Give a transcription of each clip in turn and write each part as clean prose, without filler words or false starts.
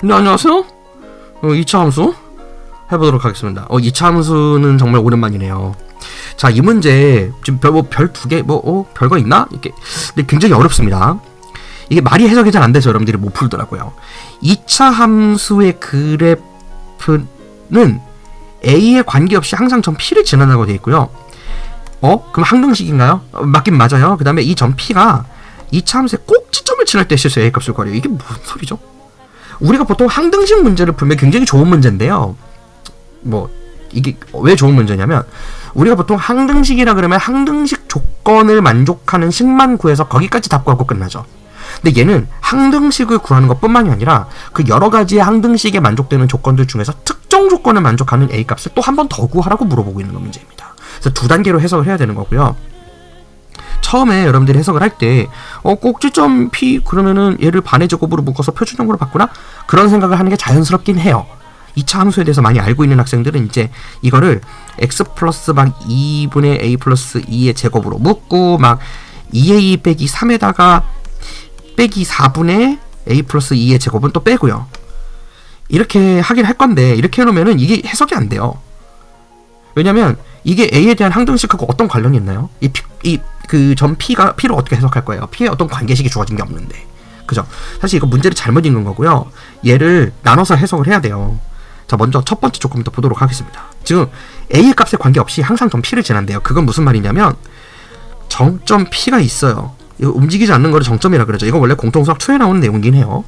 네, 안녕하세요. 2차 함수 해보도록 하겠습니다. 2차 함수는 정말 오랜만이네요. 자, 이 문제 지금 별 두 개 별거 있나? 이렇게 근데 굉장히 어렵습니다. 이게 말이 해석이 잘 안 돼서 여러분들이 못 풀더라고요. 2차 함수의 그래프는 A에 관계없이 항상 점 P를 지난다고 되어 있고요. 그럼 항등식인가요? 맞긴 맞아요. 그 다음에 이 점 P가 2차 함수의 꼭지점을 지날 때 실수 A 값을 구하래요. 이게 무슨 소리죠? 우리가 보통 항등식 문제를 풀면 굉장히 좋은 문제인데요. 이게 왜 좋은 문제냐면, 우리가 보통 항등식이라 그러면 항등식 조건을 만족하는 식만 구해서 거기까지 답 구하고 끝나죠. 근데 얘는 항등식을 구하는 것 뿐만이 아니라 그 여러 가지의 항등식에 만족되는 조건들 중에서 특정 조건을 만족하는 A 값을 또 한 번 더 구하라고 물어보고 있는 문제입니다. 그래서 두 단계로 해석을 해야 되는 거고요. 처음에 여러분들이 해석을 할 때 꼭지점 P 그러면은 얘를 반의 제곱으로 묶어서 표준형으로 바꾸나? 그런 생각을 하는 게 자연스럽긴 해요. 2차 함수에 대해서 많이 알고 있는 학생들은 이제 이거를 x 플러스 막 2분의 a 플러스 2의 제곱으로 묶고 막 2a 빼기 3에다가 빼기 4분의 a 플러스 2의 제곱은 또 빼고요. 이렇게 하긴 할 건데, 이렇게 해놓으면은 이게 해석이 안 돼요. 왜냐면 이게 a에 대한 항등식하고 어떤 관련이 있나요? 그 점 P를 어떻게 해석할 거예요? P에 어떤 관계식이 주어진 게 없는데. 그죠? 사실 이거 문제를 잘못 읽은 거고요. 얘를 나눠서 해석을 해야 돼요. 자, 먼저 첫 번째 조금부터 보도록 하겠습니다. 지금 A의 값에 관계없이 항상 점 P를 지난대요. 그건 무슨 말이냐면, 정점 P가 있어요. 이거 움직이지 않는 거를 정점이라 그러죠. 이거 원래 공통수학 2에 나오는 내용이긴 해요.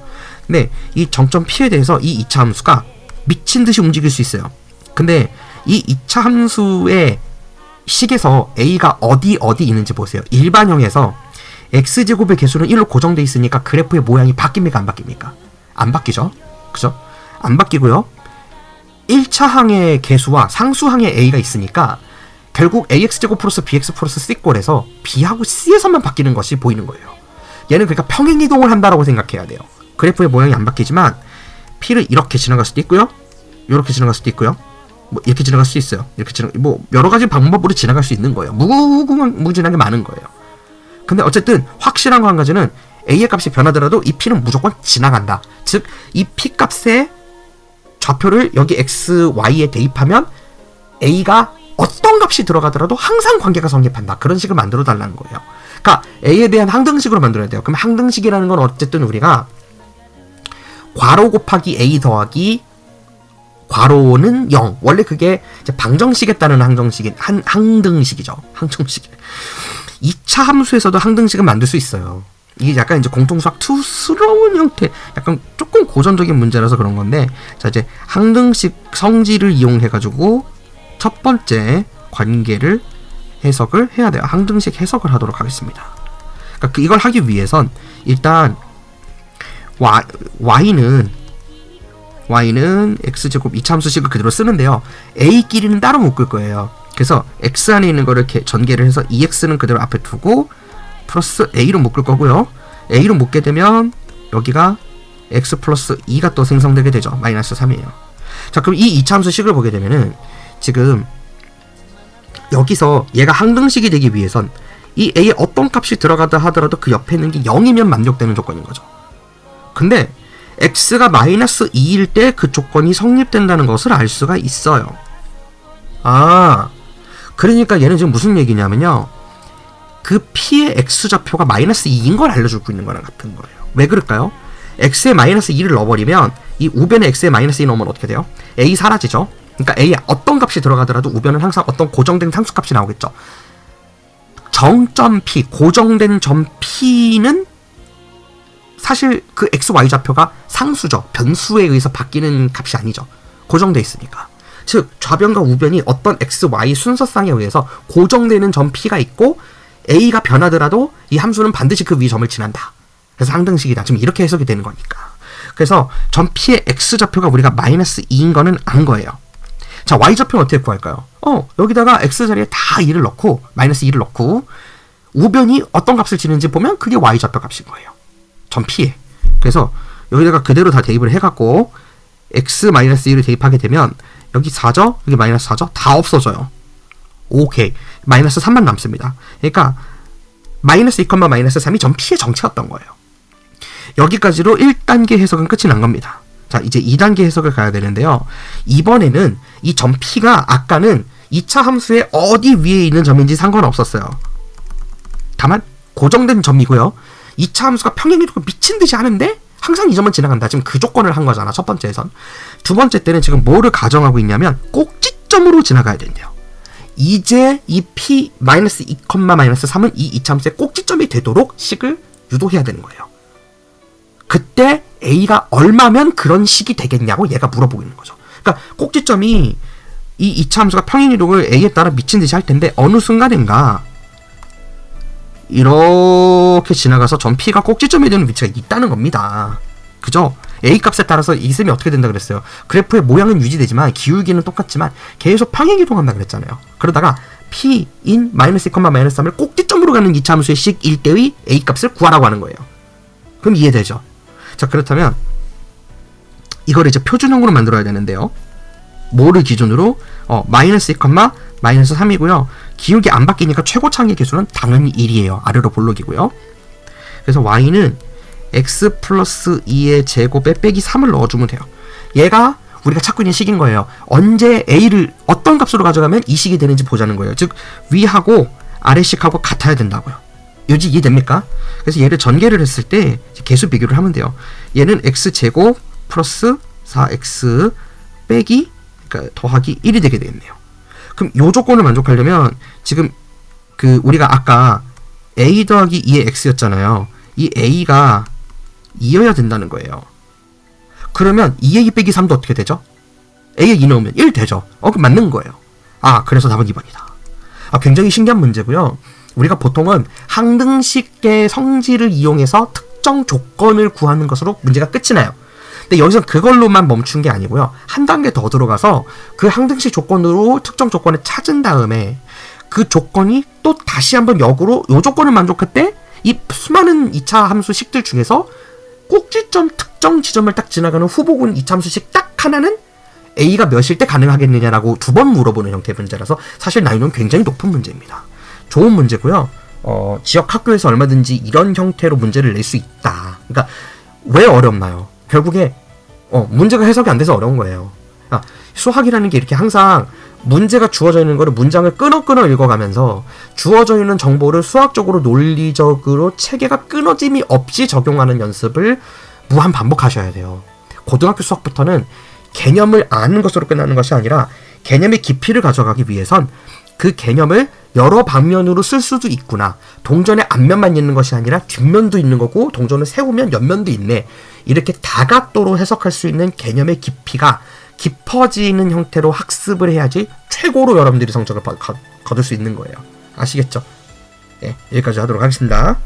근데 이 정점 P에 대해서 이 2차 함수가 미친 듯이 움직일 수 있어요. 근데 이 2차 함수의 식에서 A가 어디 있는지 보세요. 일반형에서 X제곱의 개수는 1로 고정되어 있으니까 그래프의 모양이 바뀝니까? 안 바뀝니까? 안 바뀌죠? 그죠? 안 바뀌고요. 1차항의 개수와 상수항의 A가 있으니까 결국 AX제곱 플러스 BX 플러스 C꼴에서 B하고 C에서만 바뀌는 것이 보이는 거예요. 얘는 그러니까 평행이동을 한다라고 생각해야 돼요. 그래프의 모양이 안 바뀌지만 P를 이렇게 지나갈 수도 있고요. 이렇게 지나갈 수도 있고요. 이렇게 지나갈 수 있어요. 여러 가지 방법으로 지나갈 수 있는 거예요. 무궁무진하게 많은 거예요. 근데 어쨌든 확실한 거 한 가지는 A의 값이 변하더라도 이 P는 무조건 지나간다. 즉, 이 P 값의 좌표를 여기 X, Y에 대입하면 A가 어떤 값이 들어가더라도 항상 관계가 성립한다. 그런 식을 만들어 달라는 거예요. 그러니까 A에 대한 항등식으로 만들어야 돼요. 그럼 항등식이라는 건 어쨌든 우리가 괄호 곱하기 A 더하기 괄호는 0. 원래 그게 이제 방정식에 따른 항등식이죠. 항정식. 2차 함수에서도 항등식을 만들 수 있어요. 이게 약간 이제 공통수학 2스러운 형태, 약간 조금 고전적인 문제라서 그런 건데, 자, 이제 항등식 성질을 이용해가지고 첫 번째 관계를 해석을 해야 돼요. 항등식 해석을 하도록 하겠습니다. 그러니까 이걸 하기 위해선 일단 y는 x제곱 2차 함수식을 그대로 쓰는데요. a끼리는 따로 묶을 거예요. 그래서 x 안에 있는 거를 이렇게 전개를 해서 2x는 그대로 앞에 두고 플러스 a로 묶을 거고요. a로 묶게 되면 여기가 x 플러스 2가 또 생성되게 되죠. 마이너스 3이에요. 자, 그럼 이 2차 함수식을 보게 되면은 지금 여기서 얘가 항등식이 되기 위해선 이 a에 어떤 값이 들어가다 하더라도 그 옆에 있는 게 0이면 만족되는 조건인 거죠. 근데 x가 마이너스 2일 때 그 조건이 성립된다는 것을 알 수가 있어요. 그러니까 얘는 지금 무슨 얘기냐면요, 그 P의 X좌표가 마이너스 2인 걸 알려주고 있는 거랑 같은 거예요. 왜 그럴까요? X에 마이너스 2를 넣어버리면 이 우변에 X에 마이너스 2 넣으면 어떻게 돼요? A 사라지죠? 그러니까 A에 어떤 값이 들어가더라도 우변은 항상 어떤 고정된 상수값이 나오겠죠. 정점 P, 고정된 점 P는 사실 그 x, y 좌표가 상수죠. 변수에 의해서 바뀌는 값이 아니죠. 고정되어 있으니까. 즉, 좌변과 우변이 어떤 x, y 순서상에 의해서 고정되는 점 P가 있고 A가 변하더라도 이 함수는 반드시 그 위 점을 지난다. 그래서 항등식이다. 지금 이렇게 해석이 되는 거니까. 그래서 점 P의 x좌표가 우리가 마이너스 2인 거는 안 거예요. 자, y좌표는 어떻게 구할까요? 여기다가 x자리에 다 2를 넣고 마이너스 2를 넣고 우변이 어떤 값을 지는지 보면 그게 y좌표 값인 거예요. 점 P에. 그래서 여기다가 그대로 다 대입을 해갖고 x-2를 대입하게 되면 여기 4죠? 여기 마이너스 4죠? 다 없어져요. 오케이. 마이너스 3만 남습니다. 그러니까 마이너스 2, 마이너스 3이 전 P의 정체였던 거예요. 여기까지로 1단계 해석은 끝이 난 겁니다. 자, 이제 2단계 해석을 가야 되는데요. 이번에는 이 점 P가 아까는 2차 함수의 어디 위에 있는 점인지 상관없었어요. 다만 고정된 점이고요. 2차 함수가 평행이동을 미친 듯이 하는데 항상 이 점은 지나간다. 지금 그 조건을 한 거잖아. 첫 번째에선. 두 번째 때는 지금 뭐를 가정하고 있냐면 꼭지점으로 지나가야 된대요. 이제 이 P 마이너스 2, 마이너스 3은 이 2차 함수의 꼭지점이 되도록 식을 유도해야 되는 거예요. 그때 A가 얼마면 그런 식이 되겠냐고 얘가 물어보고 있는 거죠. 그러니까 꼭지점이 이 2차 함수가 평행이동을 A에 따라 미친 듯이 할 텐데 어느 순간인가 이렇게 지나가서 점 P가 꼭지점이 되는 위치가 있다는 겁니다. 그죠? A 값에 따라서 이 셈이 어떻게 된다 그랬어요? 그래프의 모양은 유지되지만 기울기는 똑같지만 계속 평행이동한다 그랬잖아요. 그러다가 P인 마이너스 2, 마이너스 3을 꼭지점으로 가는 2차 함수의 식 1대의 A 값을 구하라고 하는 거예요. 그럼 이해되죠? 자, 그렇다면 이걸 이제 표준형으로 만들어야 되는데요. 뭐를 기준으로? 마이너스 2, 마이너스 3이고요. 기울기 안 바뀌니까 최고차항의 개수는 당연히 1이에요. 아래로 볼록이고요. 그래서 y는 x 플러스 2의 제곱에 빼기 3을 넣어주면 돼요. 얘가 우리가 찾고 있는 식인 거예요. 언제 a를 어떤 값으로 가져가면 이 식이 되는지 보자는 거예요. 즉 위하고 아래식하고 같아야 된다고요. 요지 이해됩니까? 그래서 얘를 전개를 했을 때 개수 비교를 하면 돼요. 얘는 x제곱 플러스 4x 빼기 그러니까 더하기 1이 되게 되겠네요. 그럼 요 조건을 만족하려면 지금 우리가 아까 a 더하기 2의 x였잖아요. 이 a가 2여야 된다는 거예요. 그러면 2의 2 빼기 3도 어떻게 되죠? a에 2 넣으면 1 되죠. 그럼 맞는 거예요. 그래서 답은 2번이다. 굉장히 신기한 문제고요. 우리가 보통은 항등식의 성질을 이용해서 특정 조건을 구하는 것으로 문제가 끝이 나요. 근데 여기서 그걸로만 멈춘 게 아니고요. 한 단계 더 들어가서 그 항등식 조건으로 특정 조건을 찾은 다음에 그 조건이 또 다시 한번 역으로 이 조건을 만족할 때 이 수많은 2차 함수식들 중에서 꼭지점 특정 지점을 딱 지나가는 후보군 2차 함수식 딱 하나는 A가 몇일 때 가능하겠느냐라고 두 번 물어보는 형태의 문제라서 사실 난이도는 굉장히 높은 문제입니다. 좋은 문제고요. 지역 학교에서 얼마든지 이런 형태로 문제를 낼 수 있다. 그러니까 왜 어렵나요? 결국에 문제가 해석이 안 돼서 어려운 거예요. 수학이라는 게 이렇게 항상 문제가 주어져 있는 거를 문장을 끊어 읽어가면서 주어져 있는 정보를 수학적으로 논리적으로 체계가 끊어짐이 없이 적용하는 연습을 무한 반복하셔야 돼요. 고등학교 수학부터는 개념을 아는 것으로 끝나는 것이 아니라 개념의 깊이를 가져가기 위해선 그 개념을 여러 방면으로 쓸 수도 있구나. 동전의 앞면만 있는 것이 아니라 뒷면도 있는 거고 동전을 세우면 옆면도 있네. 이렇게 다각도로 해석할 수 있는 개념의 깊이가 깊어지는 형태로 학습을 해야지 최고로 여러분들이 성적을 거둘 수 있는 거예요. 아시겠죠? 네, 여기까지 하도록 하겠습니다.